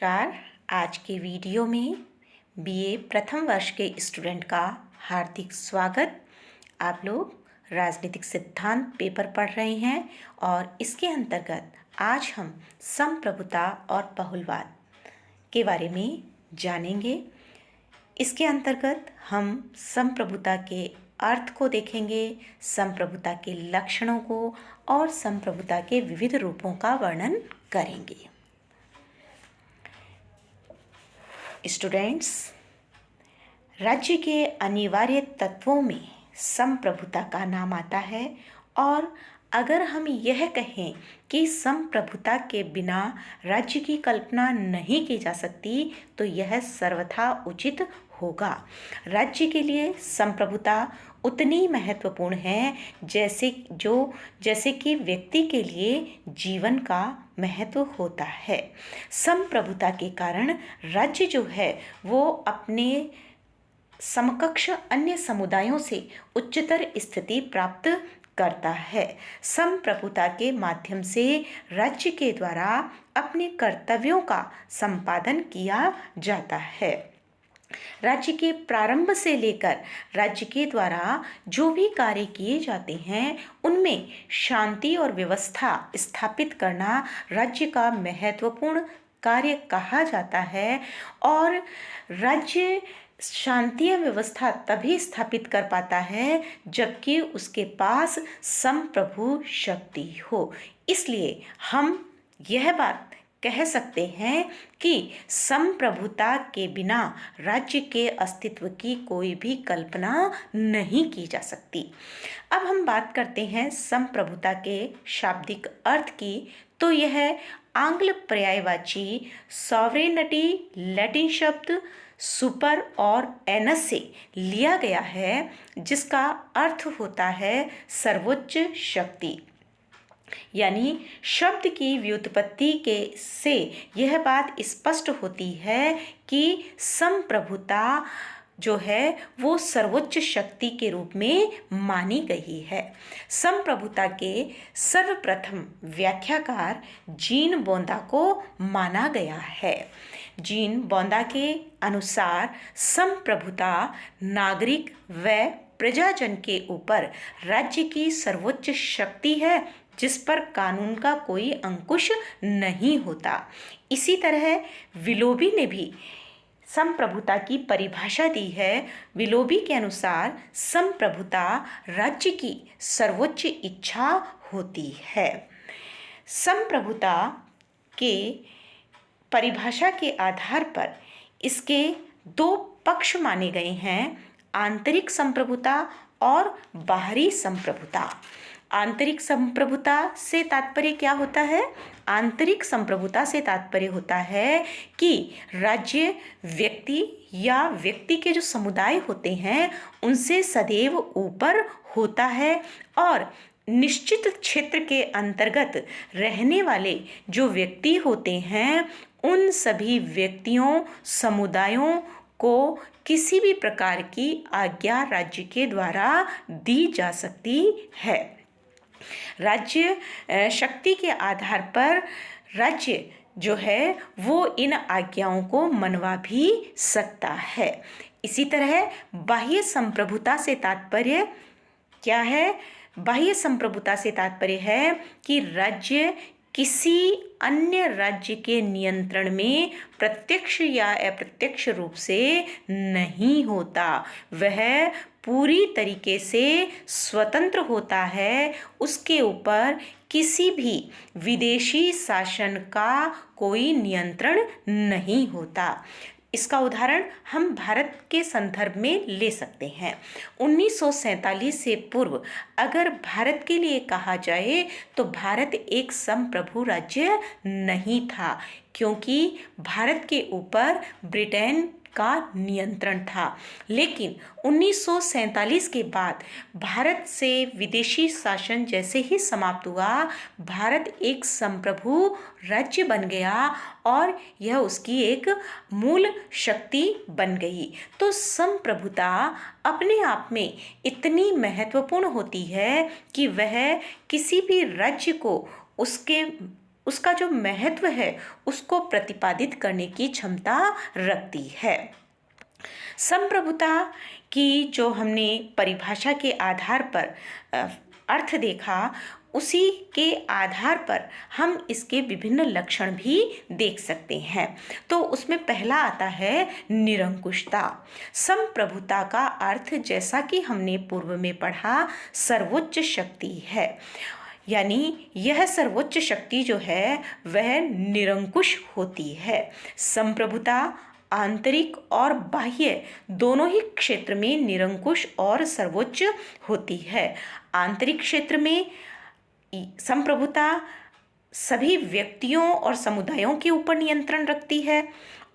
नमस्कार। आज के वीडियो में बीए प्रथम वर्ष के स्टूडेंट का हार्दिक स्वागत। आप लोग राजनीतिक सिद्धांत पेपर पढ़ रहे हैं और इसके अंतर्गत आज हम संप्रभुता और बहुलवाद के बारे में जानेंगे। इसके अंतर्गत हम संप्रभुता के अर्थ को देखेंगे, संप्रभुता के लक्षणों को और संप्रभुता के विविध रूपों का वर्णन करेंगे। स्टूडेंट्स, राज्य के अनिवार्य तत्वों में संप्रभुता का नाम आता है और अगर हम यह कहें कि संप्रभुता के बिना राज्य की कल्पना नहीं की जा सकती तो यह सर्वथा उचित होगा। राज्य के लिए संप्रभुता उतनी महत्वपूर्ण है जैसे कि व्यक्ति के लिए जीवन का महत्व होता है। संप्रभुता के कारण राज्य जो है वो अपने समकक्ष अन्य समुदायों से उच्चतर स्थिति प्राप्त करता है। संप्रभुता के माध्यम से राज्य के द्वारा अपने कर्तव्यों का संपादन किया जाता है। राज्य के प्रारंभ से लेकर राज्य के द्वारा जो भी कार्य किए जाते हैं उनमें शांति और व्यवस्था स्थापित करना राज्य का महत्वपूर्ण कार्य कहा जाता है और राज्य शांति और व्यवस्था तभी स्थापित कर पाता है जबकि उसके पास संप्रभु शक्ति हो। इसलिए हम यह बात कह सकते हैं कि संप्रभुता के बिना राज्य के अस्तित्व की कोई भी कल्पना नहीं की जा सकती। अब हम बात करते हैं संप्रभुता के शाब्दिक अर्थ की, तो यह आंग्ल पर्यायवाची सॉवरेनिटी लैटिन शब्द सुपर और एनस से लिया गया है जिसका अर्थ होता है सर्वोच्च शक्ति। यानी शब्द की व्युत्पत्ति से यह बात स्पष्ट होती है कि संप्रभुता जो है वो सर्वोच्च शक्ति के रूप में मानी गई है। संप्रभुता के सर्वप्रथम व्याख्याकार जीन बोंदा को माना गया है। जीन बोंदा के अनुसार संप्रभुता नागरिक व प्रजाजन के ऊपर राज्य की सर्वोच्च शक्ति है जिस पर कानून का कोई अंकुश नहीं होता। इसी तरह विलोबी ने भी संप्रभुता की परिभाषा दी है। विलोबी के अनुसार संप्रभुता राज्य की सर्वोच्च इच्छा होती है। संप्रभुता के परिभाषा के आधार पर इसके दो पक्ष माने गए हैं, आंतरिक संप्रभुता और बाहरी संप्रभुता। आंतरिक संप्रभुता से तात्पर्य क्या होता है? आंतरिक संप्रभुता से तात्पर्य होता है कि राज्य व्यक्ति या व्यक्ति के जो समुदाय होते हैं उनसे सदैव ऊपर होता है और निश्चित क्षेत्र के अंतर्गत रहने वाले जो व्यक्ति होते हैं उन सभी व्यक्तियों समुदायों को किसी भी प्रकार की आज्ञा राज्य के द्वारा दी जा सकती है। राज्य शक्ति के आधार पर राज्य जो है वो इन आज्ञाओं को मनवा भी सकता है। इसी तरह बाह्य संप्रभुता से तात्पर्य क्या है? बाह्य संप्रभुता से तात्पर्य है कि राज्य किसी अन्य राज्य के नियंत्रण में प्रत्यक्ष या अप्रत्यक्ष रूप से नहीं होता। वह पूरी तरीके से स्वतंत्र होता है। उसके ऊपर किसी भी विदेशी शासन का कोई नियंत्रण नहीं होता। इसका उदाहरण हम भारत के संदर्भ में ले सकते हैं। 1947 से पूर्व अगर भारत के लिए कहा जाए तो भारत एक संप्रभु राज्य नहीं था क्योंकि भारत के ऊपर ब्रिटेन का नियंत्रण था। लेकिन 1947 के बाद भारत से विदेशी शासन जैसे ही समाप्त हुआ, भारत एक संप्रभु राज्य बन गया और यह उसकी एक मूल शक्ति बन गई। तो संप्रभुता अपने आप में इतनी महत्वपूर्ण होती है कि वह किसी भी राज्य को उसके उसका जो महत्व है उसको प्रतिपादित करने की क्षमता रखती है। संप्रभुता की जो हमने परिभाषा के आधार पर अर्थ देखा, उसी के आधार पर हम इसके विभिन्न लक्षण भी देख सकते हैं। तो उसमें पहला आता है निरंकुशता। संप्रभुता का अर्थ, जैसा कि हमने पूर्व में पढ़ा, सर्वोच्च शक्ति है। यानी यह सर्वोच्च शक्ति जो है वह निरंकुश होती है। संप्रभुता आंतरिक और बाह्य दोनों ही क्षेत्र में निरंकुश और सर्वोच्च होती है। आंतरिक क्षेत्र में संप्रभुता सभी व्यक्तियों और समुदायों के ऊपर नियंत्रण रखती है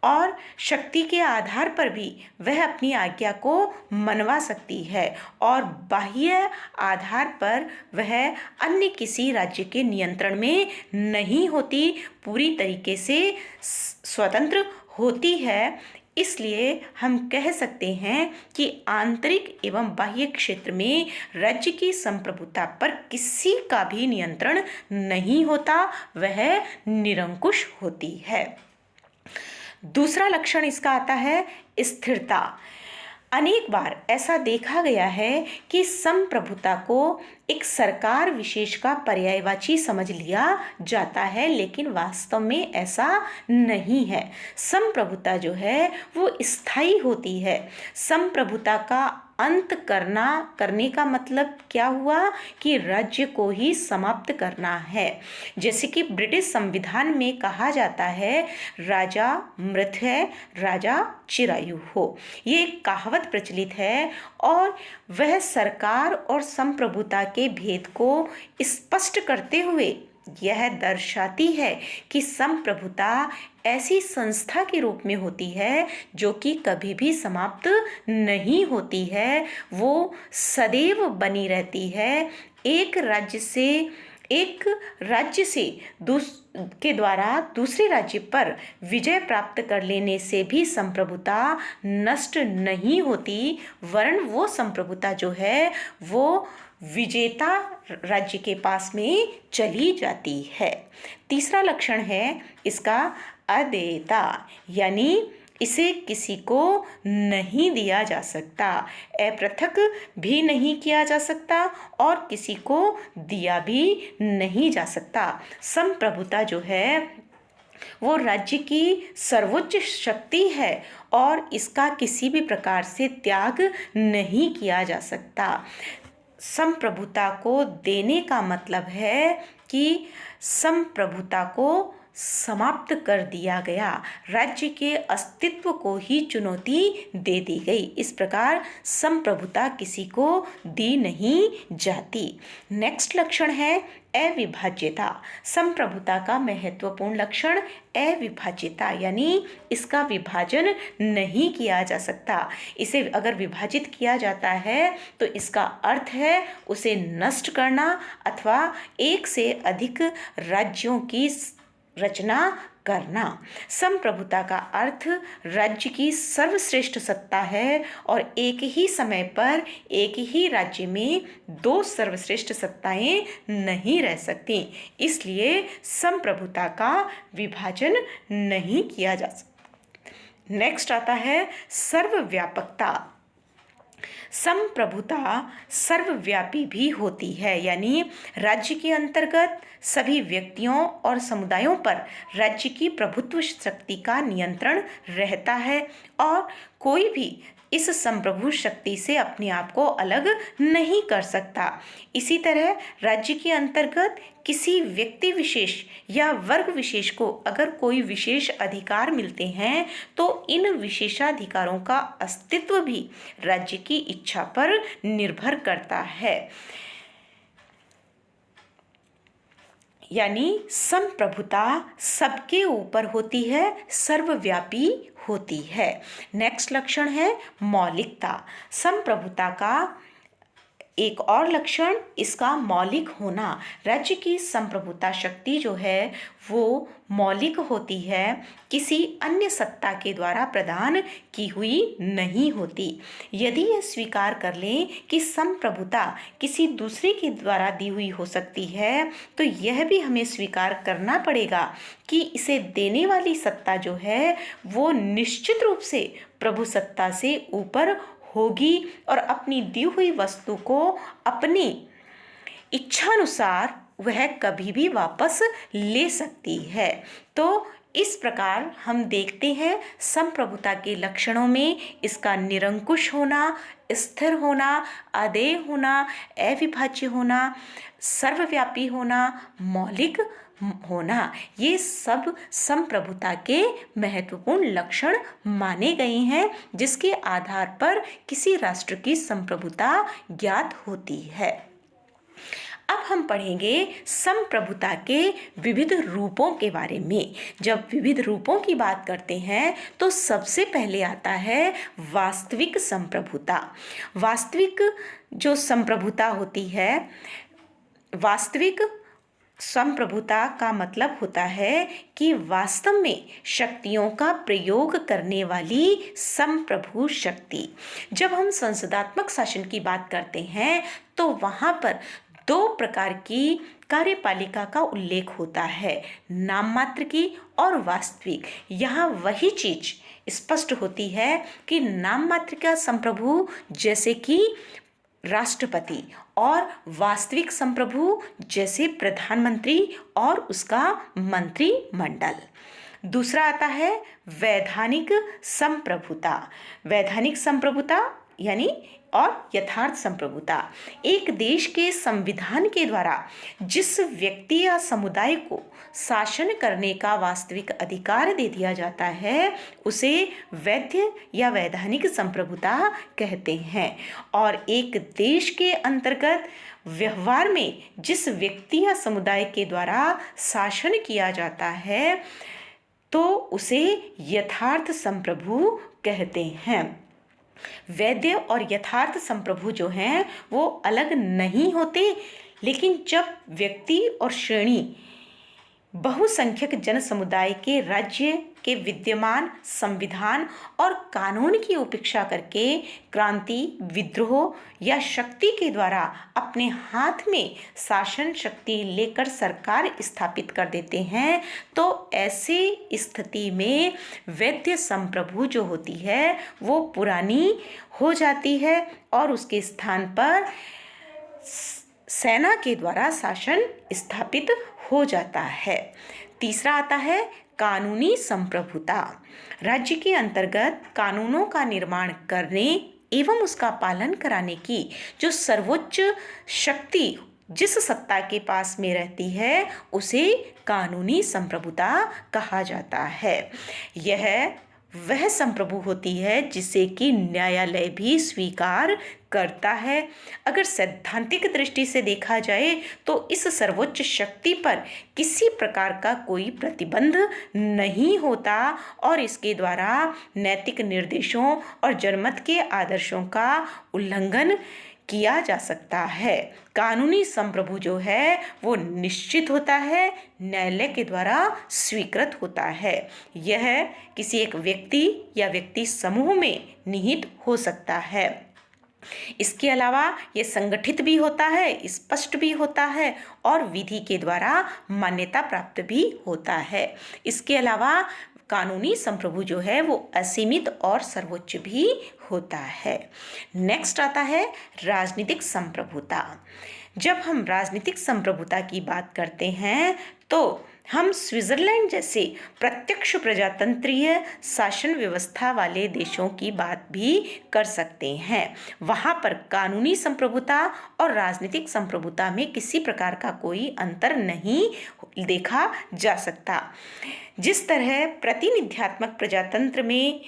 और शक्ति के आधार पर भी वह अपनी आज्ञा को मनवा सकती है, और बाह्य आधार पर वह अन्य किसी राज्य के नियंत्रण में नहीं होती, पूरी तरीके से स्वतंत्र होती है। इसलिए हम कह सकते हैं कि आंतरिक एवं बाह्य क्षेत्र में राज्य की संप्रभुता पर किसी का भी नियंत्रण नहीं होता, वह निरंकुश होती है। दूसरा लक्षण इसका आता है स्थिरता। अनेक बार ऐसा देखा गया है कि संप्रभुता को एक सरकार विशेष का पर्यायवाची समझ लिया जाता है, लेकिन वास्तव में ऐसा नहीं है। संप्रभुता जो है वो स्थायी होती है। संप्रभुता का अंत करने का मतलब क्या हुआ कि राज्य को ही समाप्त करना है। जैसे कि ब्रिटिश संविधान में कहा जाता है, राजा मृत है, राजा चिरायु हो। ये एक कहावत प्रचलित है और वह सरकार और संप्रभुता के भेद को स्पष्ट करते हुए यह दर्शाती है कि संप्रभुता ऐसी संस्था के रूप में होती है जो कि कभी भी समाप्त नहीं होती है, वो सदैव बनी रहती है। एक राज्य से के द्वारा दूसरे राज्य पर विजय प्राप्त कर लेने से भी संप्रभुता नष्ट नहीं होती, वरन वो संप्रभुता जो है वो विजेता राज्य के पास में चली जाती है। तीसरा लक्षण है इसका अदेयता, यानी इसे किसी को नहीं दिया जा सकता, अपृथक भी नहीं किया जा सकता और किसी को दिया भी नहीं जा सकता। संप्रभुता जो है वो राज्य की सर्वोच्च शक्ति है और इसका किसी भी प्रकार से त्याग नहीं किया जा सकता। संप्रभुता को देने का मतलब है कि संप्रभुता को समाप्त कर दिया गया, राज्य के अस्तित्व को ही चुनौती दे दी गई। इस प्रकार संप्रभुता किसी को दी नहीं जाती। नेक्स्ट लक्षण है अविभाज्यता। संप्रभुता का महत्वपूर्ण लक्षण अविभाज्यता, यानी इसका विभाजन नहीं किया जा सकता। इसे अगर विभाजित किया जाता है तो इसका अर्थ है उसे नष्ट करना अथवा एक से अधिक राज्यों की रचना करना। संप्रभुता का अर्थ राज्य की सर्वश्रेष्ठ सत्ता है और एक ही समय पर एक ही राज्य में दो सर्वश्रेष्ठ सत्ताएं नहीं रह सकती, इसलिए संप्रभुता का विभाजन नहीं किया जा सकता। नेक्स्ट आता है सर्वव्यापकता। संप्रभुता सर्वव्यापी भी होती है, यानी राज्य के अंतर्गत सभी व्यक्तियों और समुदायों पर राज्य की प्रभुत्व शक्ति का नियंत्रण रहता है और कोई भी इस संप्रभु शक्ति से अपने आप को अलग नहीं कर सकता। इसी तरह राज्य के अंतर्गत किसी व्यक्ति विशेष या वर्ग विशेष को अगर कोई विशेष अधिकार मिलते हैं तो इन विशेषाधिकारों का अस्तित्व भी राज्य की इच्छा पर निर्भर करता है। यानी संप्रभुता सबके ऊपर होती है, सर्वव्यापी होती है। नेक्स्ट लक्षण है मौलिकता। संप्रभुता का एक और लक्षण इसका मौलिक होना। राज्य की संप्रभुता शक्ति जो है वो मौलिक होती है, किसी अन्य सत्ता के द्वारा प्रदान की हुई नहीं होती। यदि यह स्वीकार कर लें कि संप्रभुता किसी दूसरे के द्वारा दी हुई हो सकती है, तो यह भी हमें स्वीकार करना पड़ेगा कि इसे देने वाली सत्ता जो है वो निश्चित रूप से प्रभु सत्ता से ऊपर होगी और अपनी दी हुई वस्तु को अपनी इच्छानुसार वह कभी भी वापस ले सकती है। तो इस प्रकार हम देखते हैं संप्रभुता के लक्षणों में इसका निरंकुश होना, स्थिर होना, अदेय होना, अविभाज्य होना, सर्वव्यापी होना, मौलिक होना, ये सब संप्रभुता के महत्वपूर्ण लक्षण माने गए हैं, जिसके आधार पर किसी राष्ट्र की संप्रभुता ज्ञात होती है। अब हम पढ़ेंगे संप्रभुता के विविध रूपों के बारे में। जब विविध रूपों की बात करते हैं तो सबसे पहले आता है वास्तविक संप्रभुता। वास्तविक जो संप्रभुता होती है, वास्तविक संप्रभुता का मतलब होता है कि वास्तव में शक्तियों का प्रयोग करने वाली संप्रभु शक्ति। जब हम संसदात्मक शासन की बात करते हैं तो वहाँ पर दो प्रकार की कार्यपालिका का उल्लेख होता है, नाम मात्र की और वास्तविक। यहाँ वही चीज स्पष्ट होती है कि नाम मात्र का संप्रभु जैसे कि राष्ट्रपति और वास्तविक संप्रभु जैसे प्रधानमंत्री और उसका मंत्रिमंडल। दूसरा आता है वैधानिक संप्रभुता। वैधानिक संप्रभुता यानी और यथार्थ संप्रभुता, एक देश के संविधान के द्वारा जिस व्यक्ति या समुदाय को शासन करने का वास्तविक अधिकार दे दिया जाता है उसे वैध या वैधानिक संप्रभुता कहते हैं। और एक देश के अंतर्गत व्यवहार में जिस व्यक्ति या समुदाय के द्वारा शासन किया जाता है तो उसे यथार्थ संप्रभु कहते हैं। वैद्य और यथार्थ संप्रभु जो हैं वो अलग नहीं होते, लेकिन जब व्यक्ति और श्रेणी बहुसंख्यक जन समुदाय के राज्य के विद्यमान संविधान और कानून की उपेक्षा करके क्रांति, विद्रोह या शक्ति के द्वारा अपने हाथ में शासन शक्ति लेकर सरकार स्थापित कर देते हैं, तो ऐसे स्थिति में वैद्य संप्रभु जो होती है वो पुरानी हो जाती है और उसके स्थान पर सेना के द्वारा शासन स्थापित हो जाता है। तीसरा आता है कानूनी संप्रभुता। राज्य के अंतर्गत कानूनों का निर्माण करने एवं उसका पालन कराने की जो सर्वोच्च शक्ति जिस सत्ता के पास में रहती है उसे कानूनी संप्रभुता कहा जाता है। यह वह संप्रभु होती है जिसे कि न्यायालय भी स्वीकार करता है। अगर सैद्धांतिक दृष्टि से देखा जाए तो इस सर्वोच्च शक्ति पर किसी प्रकार का कोई प्रतिबंध नहीं होता और इसके द्वारा नैतिक निर्देशों और जनमत के आदर्शों का उल्लंघन किया जा सकता है। कानूनी संप्रभु जो है वो निश्चित होता है, न्यायालय के द्वारा स्वीकृत होता है। यह किसी एक व्यक्ति या व्यक्ति समूह में निहित हो सकता है। इसके अलावा ये संगठित भी होता है, स्पष्ट भी होता है और विधि के द्वारा मान्यता प्राप्त भी होता है। इसके अलावा कानूनी संप्रभु जो है वो असीमित और सर्वोच्च भी होता है। नेक्स्ट आता है राजनीतिक संप्रभुता। जब हम राजनीतिक संप्रभुता की बात करते हैं तो हम स्विट्जरलैंड जैसे प्रत्यक्ष प्रजातंत्रीय शासन व्यवस्था वाले देशों की बात भी कर सकते हैं। वहाँ पर कानूनी संप्रभुता और राजनीतिक संप्रभुता में किसी प्रकार का कोई अंतर नहीं देखा जा सकता। जिस तरह प्रतिनिध्यात्मक प्रजातंत्र में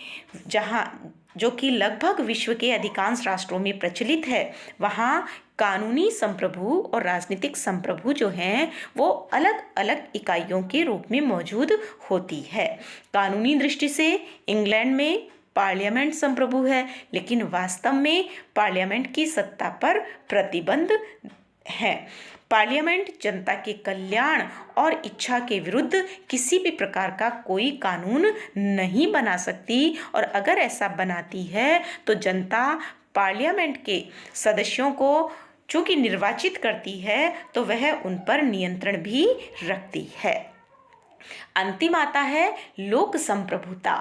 जो कि लगभग विश्व के अधिकांश राष्ट्रों में प्रचलित है, वहाँ कानूनी संप्रभु और राजनीतिक संप्रभु जो हैं वो अलग अलग इकाइयों के रूप में मौजूद होती है। कानूनी दृष्टि से इंग्लैंड में पार्लियामेंट संप्रभु है, लेकिन वास्तव में पार्लियामेंट की सत्ता पर प्रतिबंध है। पार्लियामेंट जनता के कल्याण और इच्छा के विरुद्ध किसी भी प्रकार का कोई कानून नहीं बना सकती, और अगर ऐसा बनाती है तो जनता पार्लियामेंट के सदस्यों को चूंकि निर्वाचित करती है तो वह उन पर नियंत्रण भी रखती है। अंतिम आता है लोक संप्रभुता।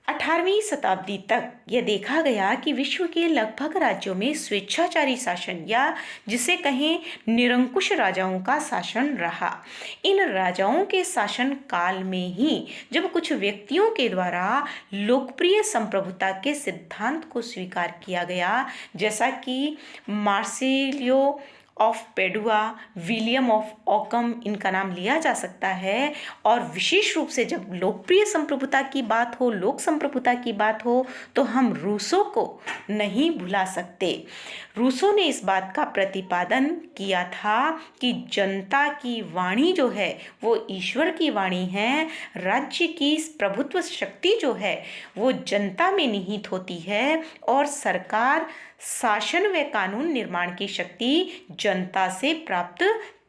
18वीं शताब्दी तक यह देखा गया कि विश्व के लगभग राज्यों में स्वेच्छाचारी शासन या जिसे कहें निरंकुश राजाओं का शासन रहा। इन राजाओं के शासन काल में ही जब कुछ व्यक्तियों के द्वारा लोकप्रिय संप्रभुता के सिद्धांत को स्वीकार किया गया, जैसा कि मार्सिलियो ऑफ पेडुआ, विलियम ऑफ ऑकम, इनका नाम लिया जा सकता है। और विशेष रूप से जब लोकप्रिय संप्रभुता की बात हो, लोक संप्रभुता की बात हो, तो हम रूसो को नहीं भुला सकते। रूसो ने इस बात का प्रतिपादन किया था कि जनता की वाणी जो है वो ईश्वर की वाणी है। राज्य की प्रभुत्व शक्ति जो है वो जनता में निहित होती है, और सरकार शासन व कानून निर्माण की शक्ति जनता से प्राप्त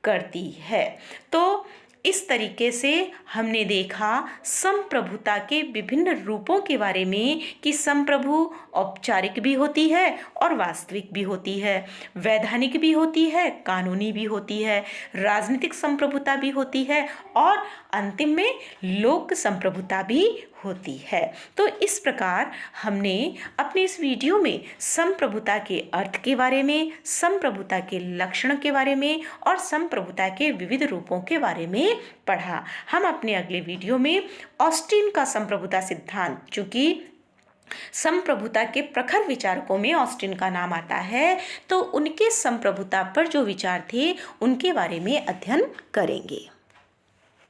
करती है। तो इस तरीके से हमने देखा संप्रभुता के विभिन्न रूपों के बारे में कि संप्रभु औपचारिक भी होती है और वास्तविक भी होती है, वैधानिक भी होती है, कानूनी भी होती है, राजनीतिक संप्रभुता भी होती है, और अंतिम में लोक संप्रभुता भी होती है। तो इस प्रकार हमने अपने इस वीडियो में संप्रभुता के अर्थ के बारे में, संप्रभुता के लक्षण के बारे में और संप्रभुता के विविध रूपों के बारे में पढ़ा। हम अपने अगले वीडियो में ऑस्टिन का संप्रभुता सिद्धांत, चूंकि संप्रभुता के प्रखर विचारकों में ऑस्टिन का नाम आता है, तो उनके संप्रभुता पर जो विचार थे उनके बारे में अध्ययन करेंगे।